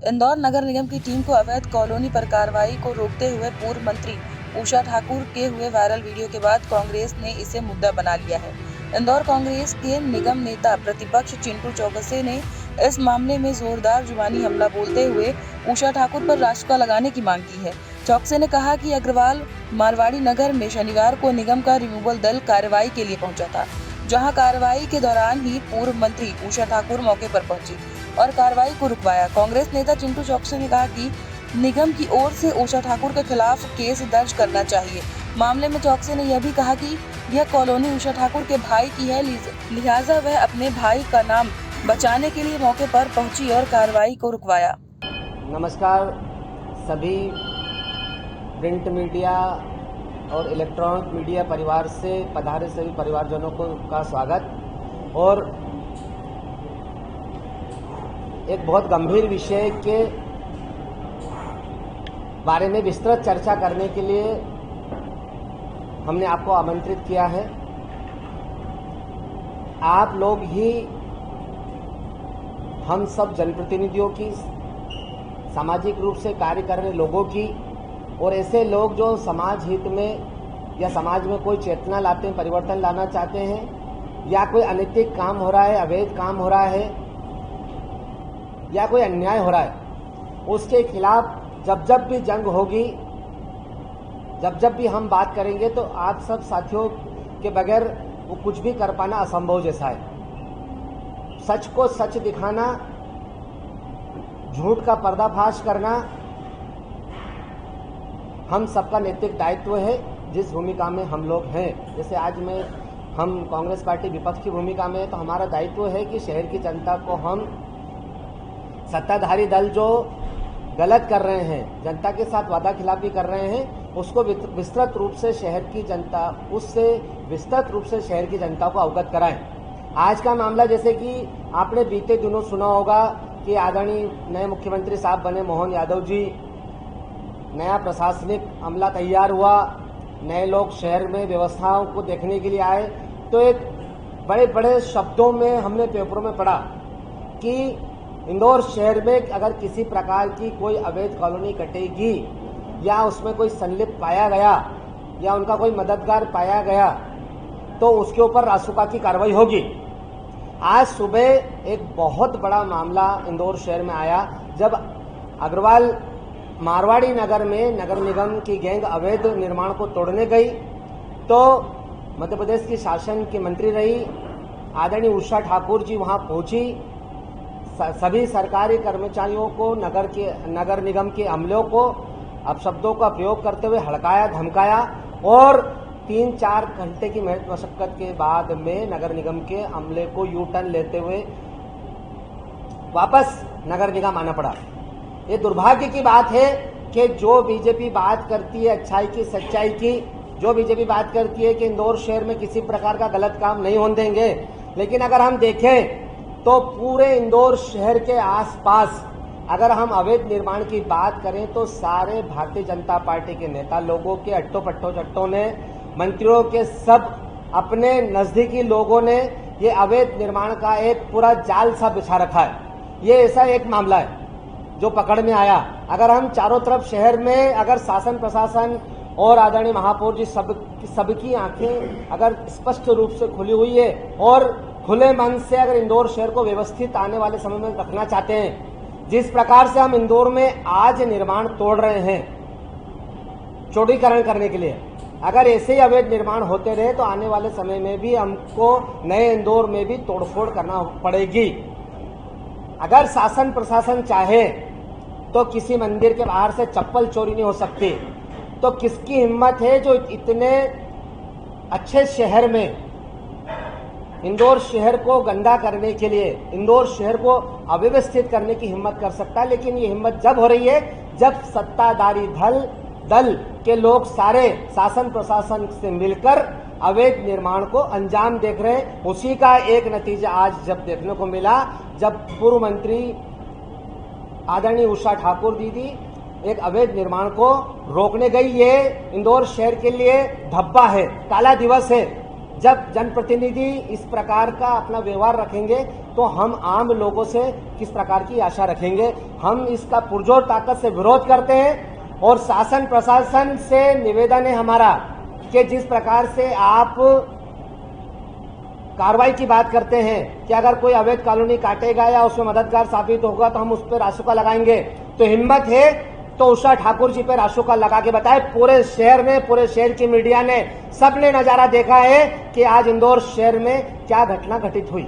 इंदौर नगर निगम की टीम को अवैध कॉलोनी पर कार्रवाई को रोकते हुए पूर्व मंत्री उषा ठाकुर के हुए वायरल वीडियो के बाद कांग्रेस ने इसे मुद्दा बना लिया है। इंदौर कांग्रेस के निगम नेता प्रतिपक्ष चिंटू चौकसे ने इस मामले में जोरदार जुबानी हमला बोलते हुए उषा ठाकुर पर रास्ता लगाने की मांग की है। चौकसे ने कहा कि अग्रवाल मारवाड़ी नगर में शनिवार को निगम का रिमूवल दल कार्रवाई के लिए पहुंचा था, जहां कार्रवाई के दौरान ही पूर्व मंत्री उषा ठाकुर मौके पर पहुंची और कार्रवाई को रुकवाया। कांग्रेस नेता चिंटू चौकसे ने कहा कि निगम की ओर से उषा ठाकुर के खिलाफ केस दर्ज करना चाहिए। मामले में चौकसे ने यह भी कहा कि यह कॉलोनी उषा ठाकुर के भाई की है, लिहाजा वह अपने भाई का नाम बचाने के लिए मौके पर पहुंची और कार्रवाई को रुकवाया। नमस्कार, सभी प्रिंट मीडिया और इलेक्ट्रॉनिक मीडिया परिवार से पधारे सभी परिवारजनों को का स्वागत। और एक बहुत गंभीर विषय के बारे में विस्तृत चर्चा करने के लिए हमने आपको आमंत्रित किया है। आप लोग ही हम सब जनप्रतिनिधियों की, सामाजिक रूप से कार्य कर रहे लोगों की और ऐसे लोग जो समाज हित में या समाज में कोई चेतना लाते हैं, परिवर्तन लाना चाहते हैं, या कोई अनैतिक काम हो रहा है, अवैध काम हो रहा है या कोई अन्याय हो रहा है, उसके खिलाफ जब जब भी जंग होगी, जब जब भी हम बात करेंगे तो आप सब साथियों के बगैर वो कुछ भी कर पाना असंभव जैसा है। सच को सच दिखाना, झूठ का पर्दाफाश करना हम सबका नैतिक दायित्व है, जिस भूमिका में हम लोग हैं। जैसे आज हम कांग्रेस पार्टी विपक्ष की भूमिका में है, तो हमारा दायित्व है कि शहर की जनता को हम सत्ताधारी दल जो गलत कर रहे हैं, जनता के साथ वादा खिलाफी कर रहे हैं, उसको विस्तृत रूप से शहर की जनता को अवगत कराएं। आज का मामला, जैसे कि आपने बीते दिनों सुना होगा कि आदरणीय नए मुख्यमंत्री साहब बने मोहन यादव जी, नया प्रशासनिक अमला तैयार हुआ, नए लोग शहर में व्यवस्थाओं को देखने के लिए आए, तो एक बड़े बड़े शब्दों में हमने पेपरों में पढ़ा कि इंदौर शहर में अगर किसी प्रकार की कोई अवैध कॉलोनी कटेगी या उसमें कोई संलिप्त पाया गया या उनका कोई मददगार पाया गया तो उसके ऊपर रासुका की कार्रवाई होगी। आज सुबह एक बहुत बड़ा मामला इंदौर शहर में आया, जब अग्रवाल मारवाड़ी नगर में नगर निगम की गैंग अवैध निर्माण को तोड़ने गई, तो मध्य प्रदेश की शासन की मंत्री रही आदरणीय उषा ठाकुर जी वहां पहुंची, सभी सरकारी कर्मचारियों को, नगर निगम के अमलों को अपशब्दों का प्रयोग करते हुए हड़काया, धमकाया और 3-4 घंटे की मेहनत मशक्कत के बाद में नगर निगम के अमले को यू टर्न लेते हुए वापस नगर निगम आना पड़ा। ये दुर्भाग्य की बात है कि जो बीजेपी बात करती है अच्छाई की, सच्चाई की, जो बीजेपी बात करती है कि इंदौर शहर में किसी प्रकार का गलत काम नहीं होने देंगे, लेकिन अगर हम देखें तो पूरे इंदौर शहर के आसपास अगर हम अवैध निर्माण की बात करें तो सारे भारतीय जनता पार्टी के नेता लोगों के अट्टो चट्टों ने, मंत्रियों के सब अपने नजदीकी लोगों ने ये अवैध निर्माण का एक पूरा जाल सा बिछा रखा है। ये ऐसा एक मामला है जो पकड़ में आया। अगर हम चारों तरफ शहर में अगर शासन प्रशासन और आदरणीय महापौर जी सबकी आंखें अगर स्पष्ट रूप से खुली हुई है और खुले मन से अगर इंदौर शहर को व्यवस्थित आने वाले समय में रखना चाहते हैं, जिस प्रकार से हम इंदौर में आज निर्माण तोड़ रहे हैं चौड़ीकरण करने के लिए, अगर ऐसे ही अवैध निर्माण होते रहे तो आने वाले समय में भी हमको नए इंदौर में भी तोड़फोड़ करना पड़ेगी। अगर शासन प्रशासन चाहे तो किसी मंदिर के बाहर से चप्पल चोरी नहीं हो सकती, तो किसकी हिम्मत है जो इतने अच्छे शहर में इंदौर शहर को गंदा करने के लिए, इंदौर शहर को अव्यवस्थित करने की हिम्मत कर सकता है। लेकिन ये हिम्मत जब हो रही है जब सत्ताधारी दल के लोग सारे शासन प्रशासन से मिलकर अवैध निर्माण को अंजाम देख रहे हैं। उसी का एक नतीजा आज जब देखने को मिला, जब पूर्व मंत्री आदरणीय उषा ठाकुर दीदी एक अवैध निर्माण को रोकने गई। ये इंदौर शहर के लिए धब्बा है, काला दिवस है। जब जनप्रतिनिधि इस प्रकार का अपना व्यवहार रखेंगे तो हम आम लोगों से किस प्रकार की आशा रखेंगे। हम इसका पुरजोर ताकत से विरोध करते हैं और शासन प्रशासन से निवेदन है हमारा कि जिस प्रकार से आप कार्रवाई की बात करते हैं कि अगर कोई अवैध कॉलोनी काटेगा या उसमें मददगार साबित होगा तो हम उस पर रासुका लगाएंगे, तो हिम्मत है तो उषा ठाकुर जी पे रासुका लगा के बताए। पूरे शहर में, पूरे शहर की मीडिया ने, सबने नजारा देखा है कि आज इंदौर शहर में क्या घटना घटित हुई।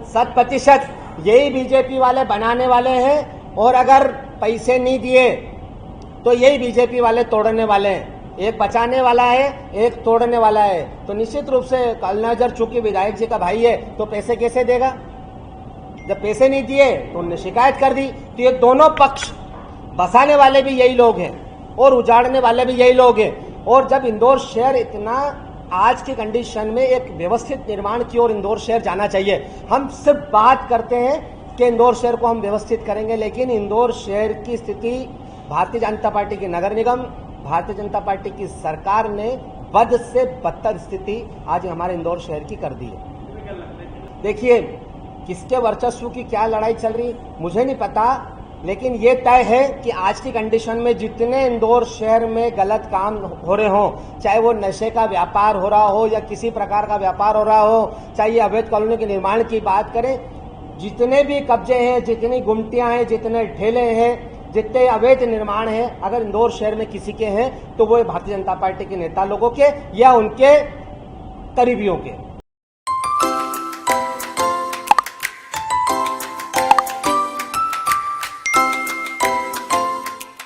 100% यही बीजेपी वाले बनाने वाले हैं और अगर पैसे नहीं दिए तो यही बीजेपी वाले तोड़ने वाले हैं। एक बचाने वाला है, एक तोड़ने वाला है। तो निश्चित रूप से कलनजर चूंकि विधायक जी का भाई है तो पैसे कैसे देगा? जब पैसे नहीं दिए तो उन्होंने शिकायत कर दी। तो ये दोनों पक्ष, बसाने वाले भी यही लोग हैं और उजाड़ने वाले भी यही लोग हैं। और जब इंदौर शहर इतना आज की कंडीशन में एक व्यवस्थित निर्माण की ओर इंदौर शहर जाना चाहिए। हम सिर्फ बात करते हैं कि इंदौर शहर को हम व्यवस्थित करेंगे, लेकिन इंदौर शहर की स्थिति भारतीय जनता पार्टी की नगर निगम, भारतीय जनता पार्टी की सरकार ने बद से बदतर स्थिति आज हमारे इंदौर शहर की कर दी है। देखिए, किसके वर्चस्व की क्या लड़ाई चल रही मुझे नहीं पता, लेकिन ये तय है कि आज की कंडीशन में जितने इंदौर शहर में गलत काम हो रहे हों, चाहे वो नशे का व्यापार हो रहा हो या किसी प्रकार का व्यापार हो रहा हो, चाहे ये अवैध कॉलोनी के निर्माण की बात करें, जितने भी कब्जे हैं, जितनी गुमटियां हैं, जितने ठेले हैं, जितने अवैध निर्माण हैं, अगर इंदौर शहर में किसी के हैं तो वो भारतीय जनता पार्टी के नेता लोगों के या उनके करीबियों के।